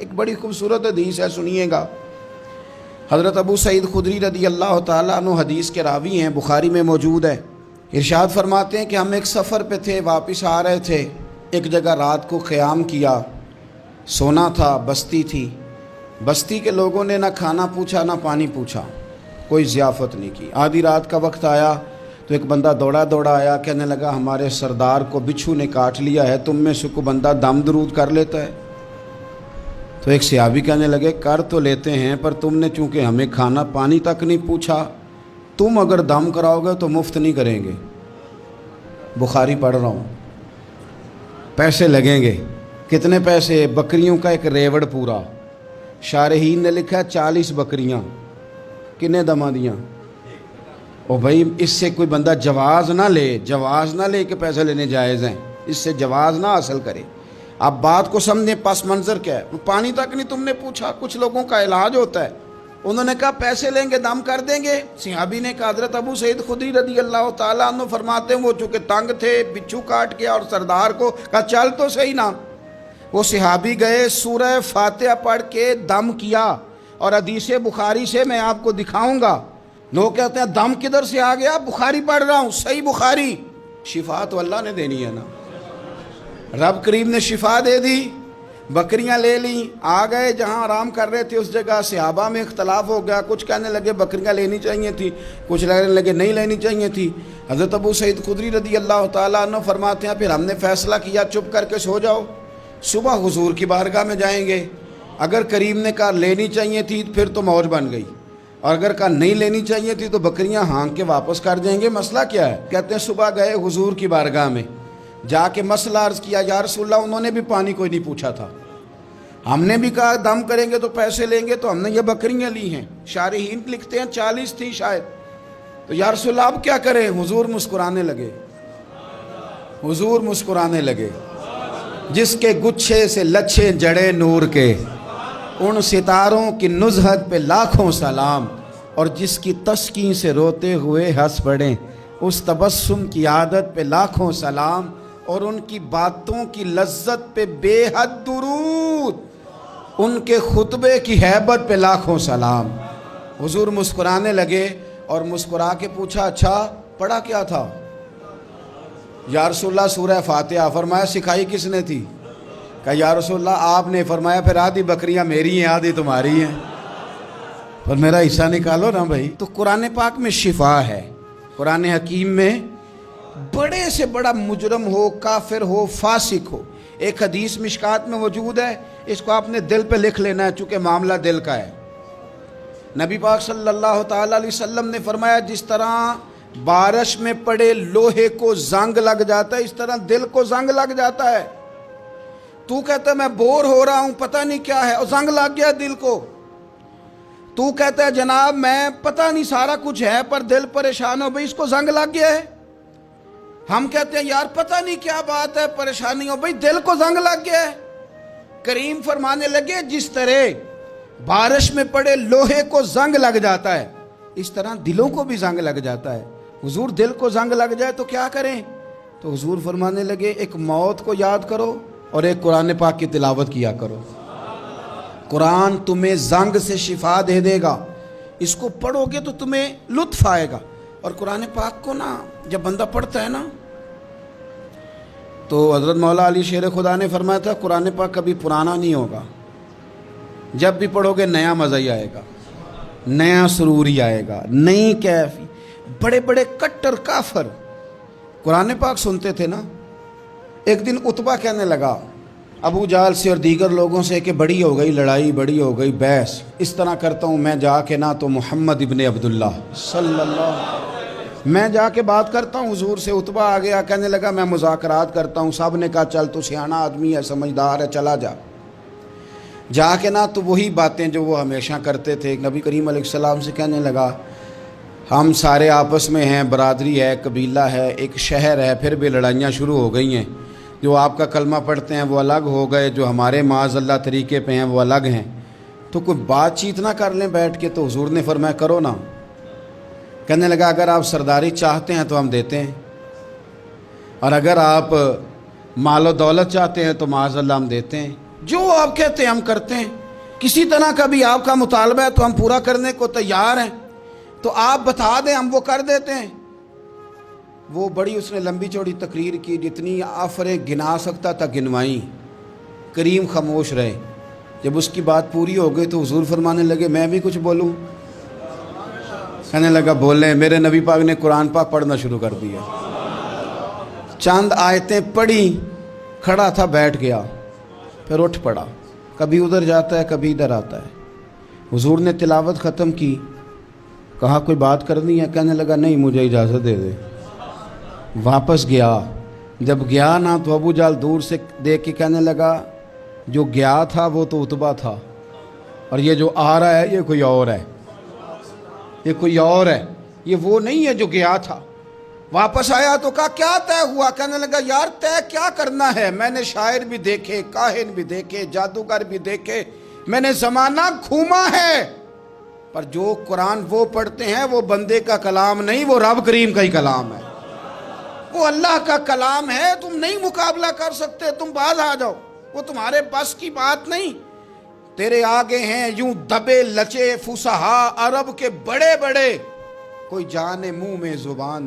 ایک بڑی خوبصورت حدیث ہے, سنیے گا. حضرت ابو سعید خدری رضی اللہ تعالیٰ عنہ حدیث کے راوی ہیں, بخاری میں موجود ہے. ارشاد فرماتے ہیں کہ ہم ایک سفر پہ تھے, واپس آ رہے تھے, ایک جگہ رات کو قیام کیا, سونا تھا, بستی تھی. بستی کے لوگوں نے نہ کھانا پوچھا نہ پانی پوچھا, کوئی ضیافت نہیں کی. آدھی رات کا وقت آیا تو ایک بندہ دوڑا دوڑا آیا, کہنے لگا ہمارے سردار کو بچھو نے کاٹ لیا ہے, تم میں سے کوئی بندہ دم درود کر لیتا ہے؟ تو ایک صحابی کہنے لگے کر تو لیتے ہیں, پر تم نے چونکہ ہمیں کھانا پانی تک نہیں پوچھا, تم اگر دم کراؤ گے تو مفت نہیں کریں گے. بخاری پڑھ رہا ہوں, پیسے لگیں گے. کتنے پیسے؟ بکریوں کا ایک ریوڑ پورا. شارحین نے لکھا 40 بکریاں. کنے دماں دیاں؟ او بھائی اس سے کوئی بندہ جواز نہ لے کہ پیسے لینے جائز ہیں, اس سے جواز نہ حاصل کرے. آپ بات کو سمجھیں, پس منظر کیا ہے. پانی تک نہیں تم نے پوچھا. کچھ لوگوں کا علاج ہوتا ہے, انہوں نے کہا پیسے لیں گے دم کر دیں گے. صحابی نے کہا, حضرت ابو سعید خدری رضی اللہ تعالیٰ عنہ فرماتے ہیں وہ چونکہ تنگ تھے, بچھو کاٹ کے, اور سردار کو کہا چل تو صحیح نا. وہ صحابی گئے, سورہ فاتحہ پڑھ کے دم کیا, اور حدیث بخاری سے میں آپ کو دکھاؤں گا. لوگ کہتے ہیں دم کدھر سے آ گیا؟ بخاری پڑھ رہا ہوں, صحیح بخاری. شفا تو اللہ نے دینی ہے نا, رب کریم نے شفا دے دی. بکریاں لے لیں, آ گئے جہاں آرام کر رہے تھے اس جگہ. صحابہ میں اختلاف ہو گیا, کچھ کہنے لگے بکریاں لینی چاہیے تھی, کچھ کہنے لگے نہیں لینی چاہیے تھی. حضرت ابو سعید خدری رضی اللہ تعالیٰ عنہ فرماتے ہیں پھر ہم نے فیصلہ کیا چپ کر کے سو جاؤ, صبح حضور کی بارگاہ میں جائیں گے. اگر کریم نے کہا لینی چاہیے تھی پھر تو موج بن گئی, اور اگر کہا نہیں لینی چاہیے تھی تو بکریاں ہانک کے واپس کر دیں گے. مسئلہ کیا ہے؟ کہتے ہیں صبح گئے حضور کی بارگاہ میں, جا کے مسئلہ عرض کیا, یا رسول اللہ انہوں نے بھی پانی کوئی نہیں پوچھا تھا, ہم نے بھی کہا دم کریں گے تو پیسے لیں گے, تو ہم نے یہ بکریاں لی ہیں. شارحین لکھتے ہیں 40 تھی شاید. تو یا رسول اللہ اب کیا کریں؟ حضور مسکرانے لگے. جس کے گچھے سے لچھے جڑے نور کے, ان ستاروں کی نزہت پہ لاکھوں سلام, اور جس کی تسکین سے روتے ہوئے ہنس پڑیں, اس تبسم کی عادت پہ لاکھوں سلام, اور ان کی باتوں کی لذت پہ بے حد درود, ان کے خطبے کی ہیبت پہ لاکھوں سلام. حضور مسکرانے لگے, اور مسکرا کے پوچھا اچھا پڑھا کیا تھا؟ یا رسول اللہ سورہ فاتحہ. فرمایا سکھائی کس نے تھی؟ کہا یا رسول اللہ آپ نے. فرمایا پھر آدھی بکریاں میری ہیں آدھی تمہاری ہیں, پر میرا حصہ نکالو نا بھائی. تو قرآن پاک میں شفا ہے. قرآن حکیم میں بڑے سے بڑا مجرم ہو, کافر ہو, فاسق ہو, ایک حدیث مشکات میں موجود ہے, اس کو آپ نے دل پہ لکھ لینا ہے چونکہ معاملہ دل کا ہے. نبی پاک صلی اللہ تعالیٰ علیہ وسلم نے فرمایا جس طرح بارش میں پڑے لوہے کو زنگ لگ جاتا ہے, اس طرح دل کو زنگ لگ جاتا ہے. تو کہتا ہے میں بور ہو رہا ہوں پتہ نہیں کیا ہے, اور زنگ لگ گیا دل کو. تو کہتا ہے جناب میں پتہ نہیں سارا کچھ ہے پر دل پریشان ہو, بھئی اس کو زنگ لگ گیا ہے. ہم کہتے ہیں یار پتہ نہیں کیا بات ہے, پریشانی ہو, بھئی دل کو زنگ لگ گیا ہے. کریم فرمانے لگے جس طرح بارش میں پڑے لوہے کو زنگ لگ جاتا ہے, اس طرح دلوں کو بھی زنگ لگ جاتا ہے. حضور دل کو زنگ لگ جائے تو کیا کریں؟ تو حضور فرمانے لگے ایک موت کو یاد کرو اور ایک قرآن پاک کی تلاوت کیا کرو. قرآن تمہیں زنگ سے شفا دے دے گا, اس کو پڑھو گے تو تمہیں لطف آئے گا. اور قرآن پاک کو نا جب بندہ پڑھتا ہے نا, تو حضرت مولا علی شیر خدا نے فرمایا تھا قرآن پاک کبھی پرانا نہیں ہوگا, جب بھی پڑھو گے نیا مزہ ہی آئے گا, نیا سرور ہی آئے گا, نئی کیفی. بڑے بڑے کٹر کافر قرآن پاک سنتے تھے نا. ایک دن عتبہ کہنے لگا ابو جہل سے اور دیگر لوگوں سے کہ بڑی ہو گئی لڑائی, بڑی ہو گئی بحث, اس طرح کرتا ہوں میں جا کے نا تو محمد ابن عبداللہ صلی اللہ میں جا کے بات کرتا ہوں حضور سے. عتبہ آ گیا, کہنے لگا میں مذاکرات کرتا ہوں. صاحب نے کہا چل تو سیاںا آدمی ہے, سمجھدار ہے, چلا جا. جا کے نا تو وہی باتیں جو وہ ہمیشہ کرتے تھے. نبی کریم علیہ السلام سے کہنے لگا ہم سارے آپس میں ہیں, برادری ہے, قبیلہ ہے, ایک شہر ہے, پھر بھی لڑائیاں شروع ہو گئی ہیں. جو آپ کا کلمہ پڑھتے ہیں وہ الگ ہو گئے, جو ہمارے معاذ اللہ طریقے پہ ہیں وہ الگ ہیں, تو کوئی بات چیت نہ کر لیں بیٹھ کے. تو حضور نے فرمایا کرو نا. کہنے لگا اگر آپ سرداری چاہتے ہیں تو ہم دیتے ہیں, اور اگر آپ مال و دولت چاہتے ہیں تو معاذ اللہ ہم دیتے ہیں. جو آپ کہتے ہیں ہم کرتے ہیں، کسی طرح کا بھی آپ کا مطالبہ ہے تو ہم پورا کرنے کو تیار ہیں، تو آپ بتا دیں ہم وہ کر دیتے ہیں۔ وہ بڑی اس نے لمبی چوڑی تقریر کی، جتنی آفریں گنا سکتا تھا گنوائیں، کریم خاموش رہے۔ جب اس کی بات پوری ہو گئی تو حضور فرمانے لگے میں بھی کچھ بولوں؟ کہنے لگا بولیں۔ میرے نبی پاک نے قرآن پاک پڑھنا شروع کر دیا، چند آیتیں پڑھی، کھڑا تھا بیٹھ گیا، پھر اٹھ پڑا، کبھی ادھر جاتا ہے کبھی ادھر آتا ہے۔ حضور نے تلاوت ختم کی، کہا کوئی بات کرنی ہے؟ کہنے لگا نہیں مجھے اجازت دے دے۔ واپس گیا، جب گیا نا تو ابو جہل دور سے دیکھ کے کہنے لگا جو گیا تھا وہ تو عتبہ تھا، اور یہ جو آ رہا ہے یہ کوئی اور ہے، یہ کوئی اور ہے، یہ وہ نہیں ہے جو گیا تھا۔ واپس آیا تو کہا کیا طے ہوا؟ کہنے لگا یار طے کیا کرنا ہے، میں نے شاعر بھی دیکھے، کاہن بھی دیکھے، جادوگر بھی دیکھے، میں نے زمانہ گھوما ہے، پر جو قرآن وہ پڑھتے ہیں وہ بندے کا کلام نہیں، وہ رب کریم کا ہی کلام ہے، وہ اللہ کا کلام ہے۔ تم نہیں مقابلہ کر سکتے، تم باز آ جاؤ، وہ تمہارے بس کی بات نہیں۔ تیرے آگے ہیں یوں دبے لچے فصحا عرب کے بڑے بڑے، کوئی جان منہ میں زبان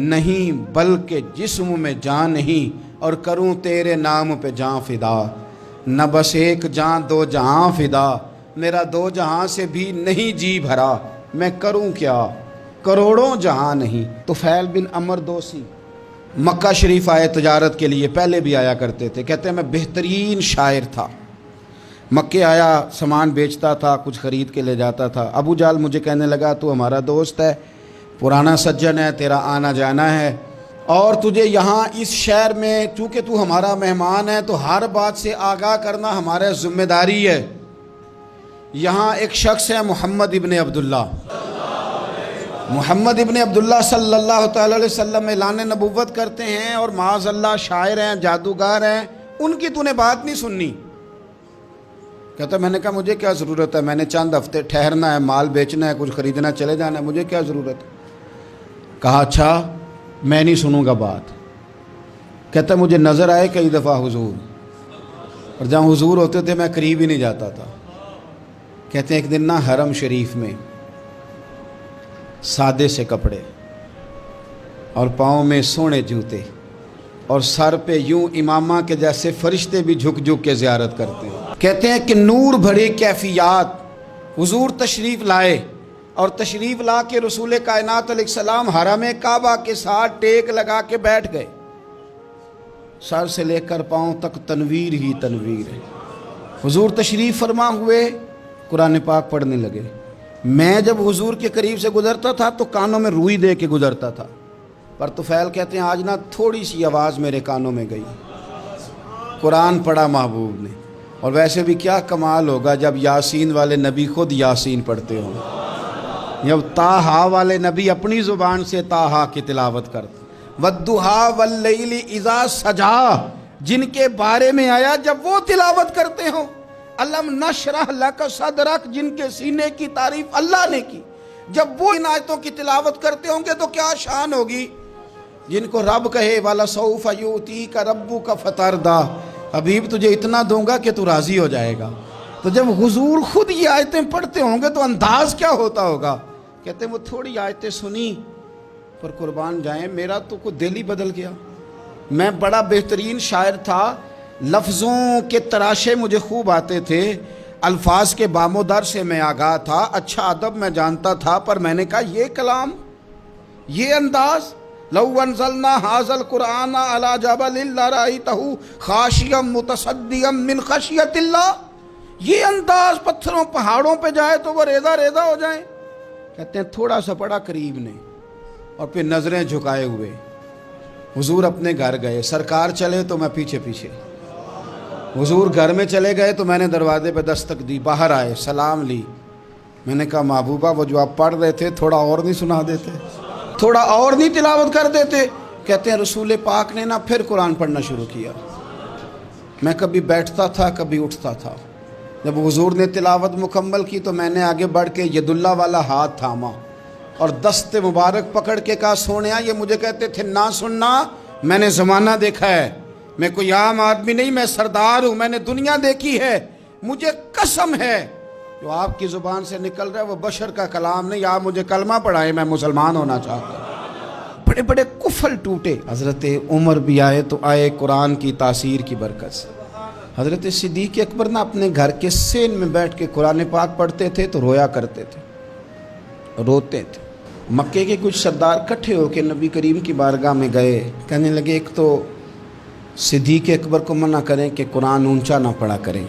نہیں بلکہ جسم میں جان نہیں، اور کروں تیرے نام پہ جان فدا، نہ بس ایک جان دو جہاں فدا، میرا دو جہاں سے بھی نہیں جی بھرا، میں کروں کیا کروڑوں جہاں نہیں۔ طفیل بن عمر دوسی مکہ شریف آئے تجارت کے لیے، پہلے بھی آیا کرتے تھے، کہتے ہیں میں بہترین شاعر تھا، مکے آیا سامان بیچتا تھا، کچھ خرید کے لے جاتا تھا۔ ابو جہل مجھے کہنے لگا تو ہمارا دوست ہے، پرانا سجن ہے، تیرا آنا جانا ہے، اور تجھے یہاں اس شہر میں چونکہ تو ہمارا مہمان ہے تو ہر بات سے آگاہ کرنا ہمارا ذمہ داری ہے۔ یہاں ایک شخص ہے محمد ابن عبداللہ، محمد ابن عبداللہ صلی اللہ تعالی علیہ وسلم اعلان نبوت کرتے ہیں، اور معاذ اللہ شاعر ہیں، جادوگر ہیں، ان کی تو نے بات نہیں سننی۔ کہتا میں نے کہا مجھے کیا ضرورت ہے، میں نے چند ہفتے ٹھہرنا ہے، مال بیچنا ہے، کچھ خریدنا چلے جانا ہے، مجھے کیا ضرورت ہے؟ کہا اچھا میں نہیں سنوں گا بات۔ کہتا مجھے نظر آئے کئی دفعہ حضور، اور جہاں حضور ہوتے تھے میں قریب ہی نہیں جاتا تھا۔ کہتے ہیں ایک دن نا حرم شریف میں سادے سے کپڑے اور پاؤں میں سونے جوتے اور سر پہ یوں امامہ کے جیسے فرشتے بھی جھک جھک کے زیارت کرتے ہیں۔ کہتے ہیں کہ نور بھری کیفیات حضور تشریف لائے، اور تشریف لا کے رسول کائنات علیہ السلام حرم کعبہ کے ساتھ ٹیک لگا کے بیٹھ گئے، سر سے لے کر پاؤں تک تنویر ہی تنویر ہے۔ حضور تشریف فرما ہوئے، قرآن پاک پڑھنے لگے۔ میں جب حضور کے قریب سے گزرتا تھا تو کانوں میں روئی دے کے گزرتا تھا، پر طفیل کہتے ہیں آج نا تھوڑی سی آواز میرے کانوں میں گئی، قرآن پڑھا محبوب نے۔ اور ویسے بھی کیا کمال ہوگا جب یاسین والے نبی خود یاسین پڑھتے ہوں، جب طٰہٰ والے نبی اپنی زبان سے طٰہٰ کی تلاوت کرتے، وَالضُّحَىٰ وَاللَّيْلِ اِذَا سَجَىٰ جن کے بارے میں آیا جب وہ تلاوت کرتے ہوں، الم نشرح لک صدرک جن کے سینے کی تعریف اللہ نے کی، جب وہ ان آیتوں کی تلاوت کرتے ہوں گے تو کیا شان ہوگی۔ جن کو رب کہے وَلَسَوْفَ يُؤْتِيكَ رَبُّكَ فَتَرْضَىٰ حبیب تجھے اتنا دوں گا کہ تو راضی ہو جائے گا۔ تو جب حضور خود یہ آیتیں پڑھتے ہوں گے تو انداز کیا ہوتا ہوگا۔ کہتے ہیں وہ تھوڑی آیتیں سنی پر قربان جائیں میرا تو کوئی دل ہی بدل گیا۔ میں بڑا بہترین شاعر تھا، لفظوں کے تراشے مجھے خوب آتے تھے، الفاظ کے بام و در سے میں آگاہ تھا، اچھا ادب میں جانتا تھا، پر میں نے کہا یہ کلام، یہ انداز، لو انزلنا ھذا القرآن علی جبل لرأیتہ خاشعا متصدعا من خشیۃ اللہ، یہ انداز پتھروں پہاڑوں پہ جائے تو وہ ریزہ ریزہ ہو جائیں۔ کہتے ہیں تھوڑا سا پڑا قریب نے، اور پھر نظریں جھکائے ہوئے حضور اپنے گھر گئے، سرکار چلے تو میں پیچھے پیچھے، حضور گھر میں چلے گئے تو میں نے دروازے پہ دستک دی، باہر آئے، سلام لی، میں نے کہا محبوبہ وہ جو آپ پڑھ رہے تھے تھوڑا اور نہیں سنا دیتے، تھوڑا اور نہیں تلاوت کر دیتے۔ کہتے ہیں رسول پاک نے نا پھر قرآن پڑھنا شروع کیا، میں کبھی بیٹھتا تھا کبھی اٹھتا تھا، جب حضور نے تلاوت مکمل کی تو میں نے آگے بڑھ کے ید اللہ والا ہاتھ تھاما اور دست مبارک پکڑ کے کہا سونیا، یہ مجھے کہتے تھے نہ سننا، میں نے زمانہ دیکھا ہے، میں کوئی عام آدمی نہیں، میں سردار ہوں، میں نے دنیا دیکھی ہے، مجھے قسم ہے جو آپ کی زبان سے نکل رہا ہے وہ بشر کا کلام نہیں، آپ مجھے کلمہ پڑھائیں، میں مسلمان ہونا چاہتا ہوں۔ بڑے بڑے کفل ٹوٹے۔ حضرت عمر بھی آئے تو آئے قرآن کی تاثیر کی برکت سے۔ حضرت صدیق اکبر نہ اپنے گھر کے سین میں بیٹھ کے قرآن پاک پڑھتے تھے تو رویا کرتے تھے، روتے تھے۔ مکے کے کچھ سردار کٹھے ہو کے نبی کریم کی بارگاہ میں گئے، کہنے لگے ایک تو صدیق اکبر کو منع کریں کہ قرآن اونچا نہ پڑھا کریں،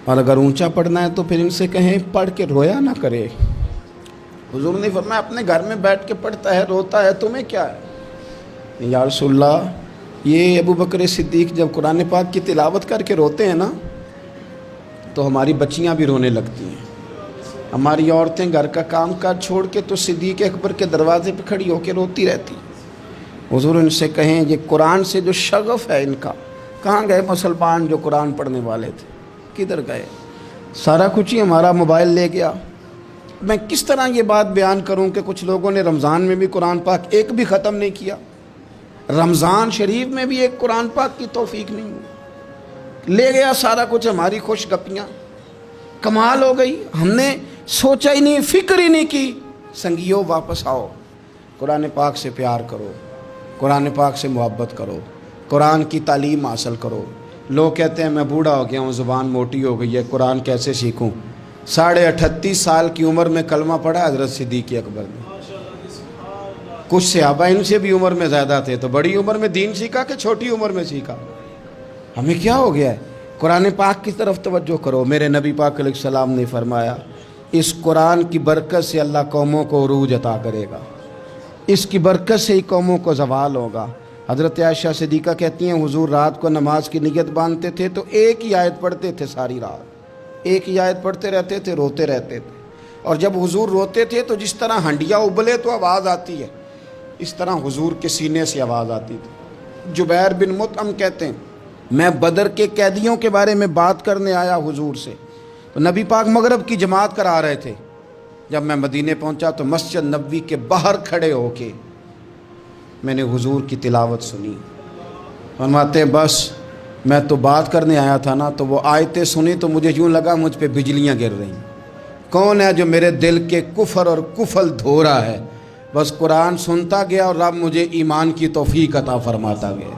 اور اگر اونچا پڑھنا ہے تو پھر ان سے کہیں پڑھ کے رویا نہ کرے۔ حضور نے فرمایا اپنے گھر میں بیٹھ کے پڑھتا ہے، روتا ہے، تمہیں کیا ہے؟ یا رسول اللہ، یہ ابو بکر صدیق جب قرآن پاک کی تلاوت کر کے روتے ہیں نا تو ہماری بچیاں بھی رونے لگتی ہیں، ہماری عورتیں گھر کا کام کاج چھوڑ کے تو صدیق اکبر کے دروازے پہ کھڑی ہو کے روتی رہتی ہیں۔ حضور ان سے کہیں یہ قرآن سے جو شغف ہے ان کا، کہاں گئے مسلمان جو قرآن پڑھنے والے تھے، کدھر گئے؟ سارا کچھ ہی ہمارا موبائل لے گیا۔ میں کس طرح یہ بات بیان کروں کہ کچھ لوگوں نے رمضان میں بھی قرآن پاک ایک بھی ختم نہیں کیا، رمضان شریف میں بھی ایک قرآن پاک کی توفیق نہیں ہوئی، لے گیا سارا کچھ، ہماری خوش گپیاں۔ کمال ہو گئی، ہم نے سوچا ہی نہیں، فکر ہی نہیں کی۔ سنگیو واپس آؤ، قرآن پاک سے پیار کرو، قرآن پاک سے محبت کرو، قرآن کی تعلیم حاصل کرو۔ لوگ کہتے ہیں میں بوڑھا ہو گیا ہوں، زبان موٹی ہو گئی ہے، قرآن کیسے سیکھوں؟ 38.5 سال کی عمر میں کلمہ پڑھا حضرت صدیق اکبر نے۔ کچھ صحابہ ان سے بھی عمر میں زیادہ تھے، تو بڑی عمر میں دین سیکھا کہ چھوٹی عمر میں سیکھا؟ ہمیں کیا ہو گیا ہے؟ قرآن پاک کی طرف توجہ کرو۔ میرے نبی پاک علیہ السلام نے فرمایا اس قرآن کی برکت سے اللہ قوموں کو عروج عطا کرے گا، اس کی برکت سے ہی قوموں کو زوال ہوگا۔ حضرت عائشہ صدیقہ کہتی ہیں حضور رات کو نماز کی نیت باندھتے تھے تو ایک ہی آیت پڑھتے تھے، ساری رات ایک ہی آیت پڑھتے رہتے تھے، روتے رہتے تھے۔ اور جب حضور روتے تھے تو جس طرح ہنڈیا ابلے تو آواز آتی ہے، اس طرح حضور کے سینے سے آواز آتی تھی۔ جبیر بن مطعم کہتے ہیں میں بدر کے قیدیوں کے بارے میں بات کرنے آیا حضور سے، تو نبی پاک مغرب کی جماعت کرا رہے تھے۔ جب میں مدینے پہنچا تو مسجد نبوی کے باہر کھڑے ہو کے میں نے حضور کی تلاوت سنی۔ فرماتے بس میں تو بات کرنے آیا تھا نا، تو وہ آیتیں سنی تو مجھے یوں لگا مجھ پہ بجلیاں گر رہی۔ کون ہے جو میرے دل کے کفر اور کفل دھو رہا ہے؟ بس قرآن سنتا گیا اور رب مجھے ایمان کی توفیق عطا فرماتا گیا۔